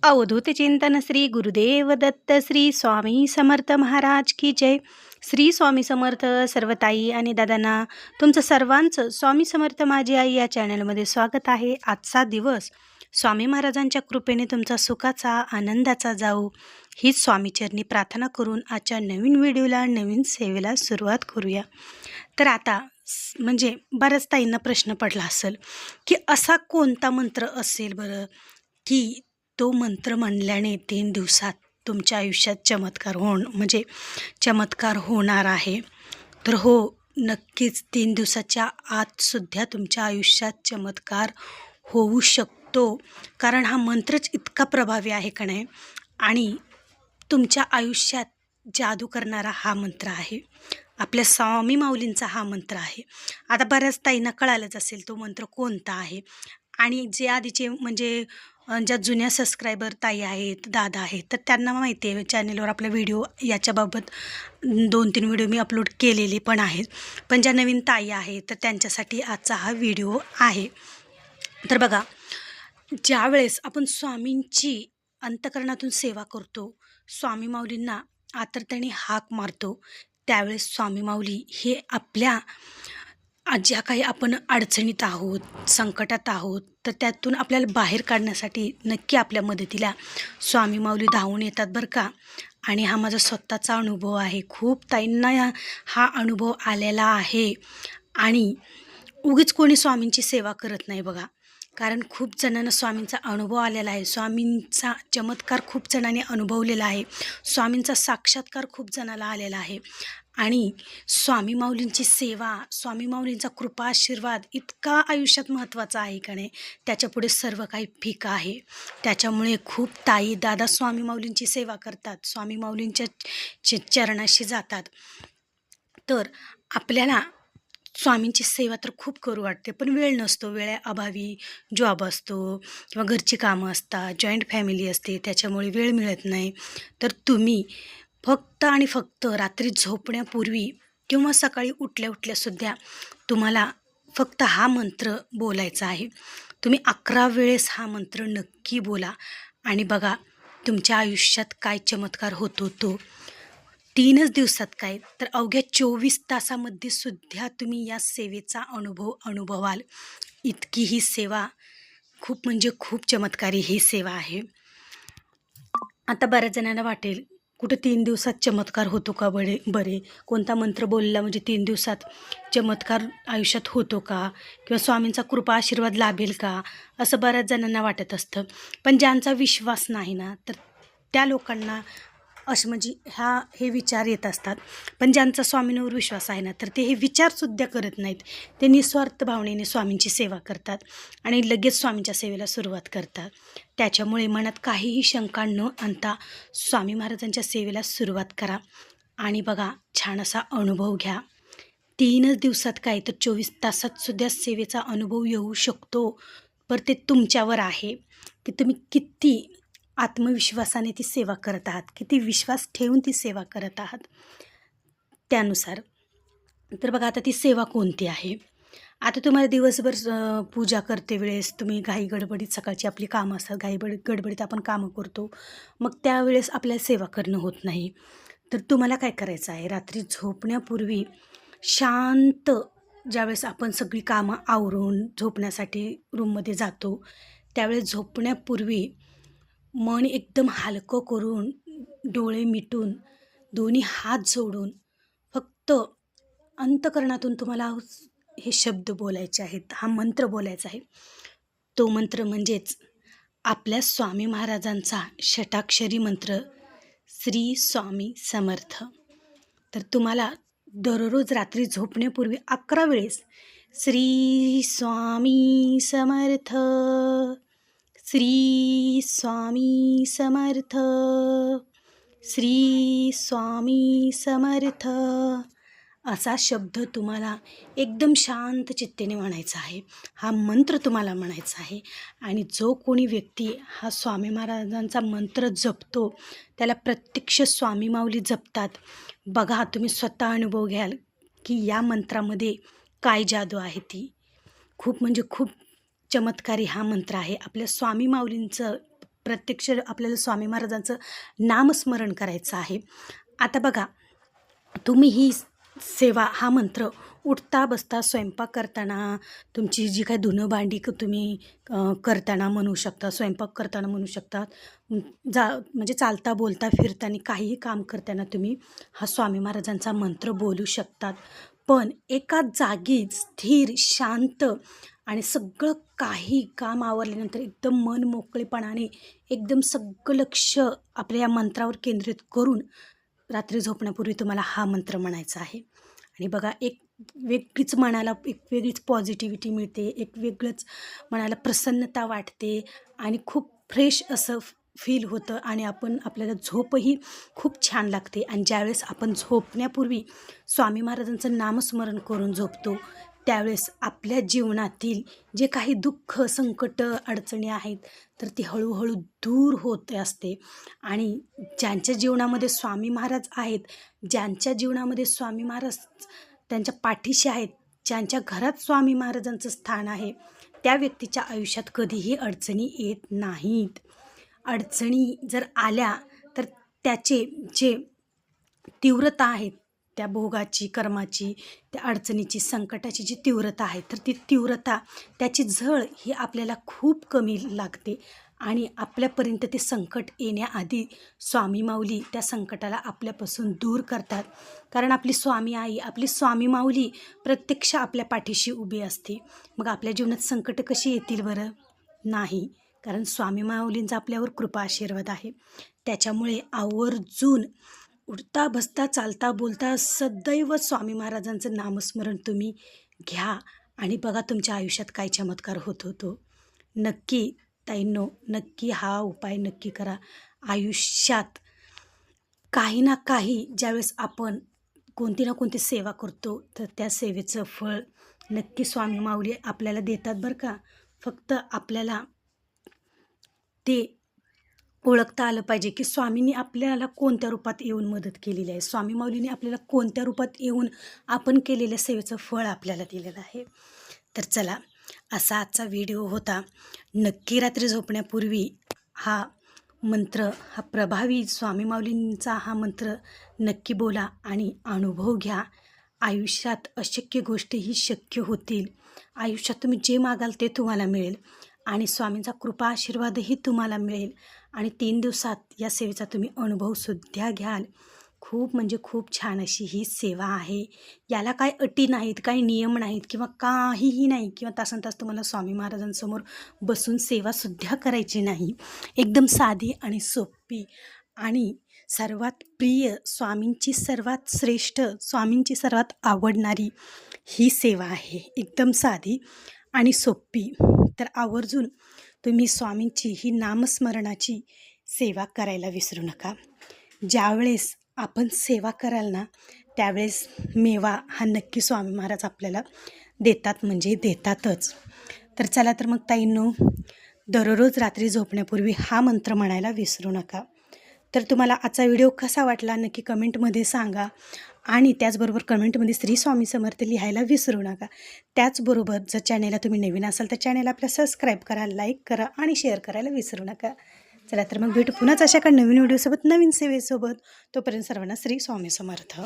अवधूत चिंतन श्री गुरुदेव दत्त श्री स्वामी समर्थ महाराज की जय. श्री स्वामी समर्थ. सर्वताई आणि दादांना तुमचं सर्वांचं स्वामी समर्थ माझी आई या चॅनलमध्ये स्वागत आहे. आजचा दिवस स्वामी महाराजांच्या कृपेने तुमचा सुखाचा आनंदाचा जाऊ हीच स्वामीचरणी प्रार्थना करून आजच्या नवीन व्हिडिओला नवीन सेवेला सुरुवात करूया. तर आता म्हणजे बऱ्याच ताईंना प्रश्न पडला असेल की असा कोणता मंत्र असेल बरं की तो मंत्र म्हणल्याने 3 दिवसात तुमच्या आयुष्यात चमत्कार होणार आहे. तर हो, नक्कीच 3 दिवसाच्या आतसुद्धा तुमच्या आयुष्यात चमत्कार होऊ शकतो. कारण हा मंत्रच इतका प्रभावी आहे का नाही, आणि तुमच्या आयुष्यात जादू करणारा हा मंत्र आहे. आपल्या स्वामी माऊलींचा हा मंत्र आहे. आता बऱ्याच ताईंना कळालंच असेल तो मंत्र कोणता आहे. आणि जे आधीचे म्हणजे ज्या जुन्या सबस्क्रायबर ताई आहेत, दादा आहेत, तर त्यांना माहिती आहे चॅनेलवर आपला व्हिडिओ याच्याबाबत 2-3 व्हिडिओ मी अपलोड केलेले पण आहेत. पण ज्या नवीन ताई आहेत तर त्यांच्यासाठी आजचा हा व्हिडिओ आहे. तर बघा, ज्यावेळेस आपण स्वामींची अंतःकरणातून सेवा करतो, स्वामी माऊलींना आतुरतेने हाक मारतो, त्यावेळेस स्वामी माऊली हे आपल्या ज्या काही आपण अडचणीत आहोत, संकटात आहोत, तर त्यातून आपल्याला बाहेर काढण्यासाठी नक्की आपल्या मदतीला स्वामी माऊली धावून येतात बरं का. आणि हा माझा स्वतःचा अनुभव आहे. खूप ताईंना हा अनुभव आलेला आहे. आणि उगीच कोणी स्वामींची सेवा करत नाही बघा. कारण खूप जणांना स्वामींचा अनुभव आलेला आहे. स्वामींचा चमत्कार खूप जणांनी अनुभवलेला आहे. स्वामींचा साक्षात्कार खूप जणाला आलेला आहे. आणि स्वामी माऊलींची सेवा, स्वामी माऊलींचा कृपा आशीर्वाद इतका आयुष्यात महत्त्वाचा आहे का नाही, त्याच्यापुढे सर्व काही फिका आहे. त्याच्यामुळे खूप ताई दादा स्वामी माऊलींची सेवा करतात, स्वामी माऊलींच्या चरणाशी जातात. तर आपल्याला स्वामींची सेवा तर खूप करू वाटते, पण वेळ नसतो. वेळेअभावी जॉब असतो किंवा घरची कामं असतात, जॉईंट फॅमिली असते, त्याच्यामुळे वेळ मिळत नाही. तर तुम्ही फक्त आणि फक्त रात्री झोपण्यापूर्वी किंवा सकाळी उठल्यासुद्धा तुम्हाला फक्त हा मंत्र बोलायचा आहे. तुम्ही 11 वेळेस हा मंत्र नक्की बोला आणि बघा तुमच्या आयुष्यात काय चमत्कार होतो. तो 3च दिवसात काय, तर अवघ्या 24 तासामध्ये सुद्धा तुम्ही या सेवेचा अनुभवाल. इतकी ही सेवा खूप म्हणजे खूप चमत्कारी ही सेवा आहे. आता बऱ्याच जणांना वाटेल, कुठं 3 दिवसात चमत्कार होतो का बरे कोणता मंत्र बोलला म्हणजे 3 दिवसात चमत्कार आयुष्यात होतो का, किंवा स्वामींचा कृपा आशीर्वाद लाभेल का, असं बऱ्याच जणांना वाटत असतं. पण ज्यांचा विश्वास नाही ना, तर त्या लोकांना असं म्हणजे हे विचार येत असतात. पण ज्यांचा स्वामींवर विश्वास आहे ना, तर ते हे विचारसुद्धा करत नाहीत. ते निस्वार्थ भावनेने स्वामींची सेवा करतात आणि लगेच स्वामींच्या सेवेला सुरुवात करतात. त्याच्यामुळे मनात काहीही शंका न आणता स्वामी महाराजांच्या सेवेला सुरुवात करा आणि बघा छान असा अनुभव घ्या. 3च दिवसात काय, तर 24 तासात सुद्धा सेवेचा अनुभव येऊ शकतो. पर ते तुमच्यावर आहे की तुम्ही किती आत्मविश्वासाने ती सेवा करत आहात, किती विश्वास ठेवून ती सेवा करत आहात त्यानुसार. तर बघा, आता ती सेवा कोणती आहे. आता तुम्हाला दिवसभर पूजा करते वेळेस तुम्ही घाई गडबडीत, सकाळची आपली कामं असतात, गडबडीत आपण कामं करतो, मग त्यावेळेस आपल्याला सेवा करणं होत नाही. तर तुम्हाला काय करायचं आहे, रात्री झोपण्यापूर्वी शांत, ज्यावेळेस आपण सगळी कामं आवरून झोपण्यासाठी रूममध्ये जातो, त्यावेळेस झोपण्यापूर्वी मन एकदम हलकं करून, डोळे मिटून, दोन्ही हात जोडून फक्त अंतःकरणातून तुम्हाला हे शब्द बोलायचे आहेत, हा मंत्र बोलायचा आहे. तो मंत्र म्हणजेच आपल्या स्वामी महाराजांचा षटाक्षरी मंत्र, श्री स्वामी समर्थ. तर तुम्हाला दररोज रात्री झोपण्यापूर्वी 11 वेळेस श्री स्वामी समर्थ, श्री स्वामी समर्थ, श्री स्वामी समर्थ असा शब्द तुम्हाला एकदम शांत चित्तेने म्हणायचा आहे. हा मंत्र तुम्हाला म्हणायचा आहे. आणि जो कोणी व्यक्ती हा स्वामी महाराजांचा मंत्र जपतो त्याला प्रत्यक्ष स्वामी माऊली जपतात. बघा, तुम्ही स्वतः अनुभव घ्याल की या मंत्रामध्ये काय जादू आहे. ती खूप म्हणजे खूप चमत्कारी हा मंत्र आहे. आपल्या स्वामी माऊलींचं प्रत्यक्ष आपल्याला स्वामी महाराजांचं नामस्मरण करायचं आहे. आता बघा, तुम्ही ही सेवा, हा मंत्र उठता बसता, स्वयंपाक करताना, तुमची जी काही धुणं भांडी तुम्ही करताना म्हणू शकता, स्वयंपाक करताना म्हणू शकता, म्हणजे चालता बोलता फिरताना काहीही काम करताना तुम्ही हा स्वामी महाराजांचा मंत्र बोलू शकतात. पण एका जागी स्थिर, शांत आणि सगळं काही काम आवरल्यानंतर एकदम मन मोकळेपणाने, एकदम सगळं लक्ष आपल्या या मंत्रावर केंद्रित करून रात्री झोपण्यापूर्वी तुम्हाला हा मंत्र म्हणायचा आहे. आणि बघा, एक वेगळीच मनाला एक वेगळीच पॉझिटिव्हिटी मिळते, एक वेगळंच मनाला प्रसन्नता वाटते आणि खूप फ्रेश असं फील होतं आणि आपल्याला झोपही खूप छान लागते. आणि ज्यावेळेस आपण झोपण्यापूर्वी स्वामी महाराजांचं नामस्मरण करून झोपतो, त्यावेळेस आपल्या जीवनातील जे काही दुःख, संकट, अडचणी आहेत तर ती हळूहळू दूर होत असते. आणि ज्यांच्या जीवनामध्ये स्वामी महाराज आहेत, ज्यांच्या जीवनामध्ये स्वामी महाराज त्यांच्या पाठीशी आहेत, ज्यांच्या घरात स्वामी महाराजांचं स्थान आहे, त्या व्यक्तीच्या आयुष्यात कधीही अडचणी येत नाहीत. अडचणी जर आल्या तर त्याचे जे तीव्रता आहे, त्या भोगाची, कर्माची, त्या अडचणीची, संकटाची जी तीव्रता आहे, तर ती तीव्रता, त्याची झळ ही आपल्याला खूप कमी लागते आणि आपल्यापर्यंत ते संकट येण्याआधी स्वामी माऊली त्या संकटाला आपल्यापासून दूर करतात. कारण आपली स्वामी आई, आपली स्वामी माऊली प्रत्यक्ष आपल्या पाठीशी उभी असते. मग आपल्या जीवनात संकट कशी येतील बरं? नाही, कारण स्वामी माऊलींचा आपल्यावर कृपा आशीर्वाद आहे. त्याच्यामुळे आवर्जून उठता बसता, चालता बोलता सदैव स्वामी महाराजांचं नामस्मरण तुम्ही घ्या आणि बघा तुमच्या आयुष्यात काय चमत्कार होत होतो. नक्की ताईंनो, नक्की हा उपाय नक्की करा. आयुष्यात काही ना काही ज्यावेळेस आपण कोणती ना कोणती सेवा करतो तर त्या सेवेचं फळ नक्की स्वामी माऊली आपल्याला देतात बरं का. फक्त आपल्याला ते ओळखता आलं पाहिजे की स्वामींनी आपल्याला कोणत्या रूपात येऊन मदत केलेली आहे, स्वामी माऊलीने आपल्याला कोणत्या रूपात येऊन आपण केलेल्या सेवेचं फळ आपल्याला दिलेलं आहे. तर चला, असा आजचा व्हिडिओ होता. नक्की रात्री झोपण्यापूर्वी हा मंत्र, हा प्रभावी स्वामी माऊलींचा हा मंत्र नक्की बोला आणि अनुभव घ्या. आयुष्यात अशक्य गोष्टीही शक्य होतील. आयुष्यात तुम्ही जे मागाल ते तुम्हाला मिळेल आणि स्वामींचा कृपा आशीर्वादही तुम्हाला मिळेल आणि 3 दिवसात या सेवेचा तुम्ही अनुभवसुद्धा घ्याल. खूप म्हणजे खूप छान अशी ही सेवा आहे. याला काही अटी नाहीत, काही नियम नाहीत किंवा काहीही नाही, किंवा तासनतास तुम्हाला स्वामी महाराजांसमोर बसून सेवासुद्धा करायची नाही. एकदम साधी आणि सोपी आणि सर्वात प्रिय, स्वामींची सर्वात श्रेष्ठ, स्वामींची सर्वात आवडणारी ही सेवा आहे. एकदम साधी आणि सोपी. तर आवर्जून तुम्ही स्वामींची ही नामस्मरणाची सेवा करायला विसरू नका. ज्यावेळेस आपण सेवा कराल ना, त्यावेळेस मेवा हा नक्की स्वामी महाराज आपल्याला देतात, म्हणजे देतातच. तर चला तर मग ताईंनो, दररोज रात्री झोपण्यापूर्वी हा मंत्र म्हणायला विसरू नका. तर तुम्हाला आजचा व्हिडिओ कसा वाटला नक्की कमेंटमध्ये सांगा आणि त्याचबरोबर कमेंटमध्ये श्री स्वामी समर्थ लिहायला विसरू नका. त्याचबरोबर जर चॅनेलला तुम्ही नवीन असाल तर चॅनेल आपल्या सबस्क्राईब करा, लाईक करा आणि शेअर करायला विसरू नका. चला तर मग भेटू पुन्हाच अशा काही नवीन व्हिडिओसोबत, नवीन सेवेसोबत. तोपर्यंत सर्वांना श्री स्वामी समर्थ.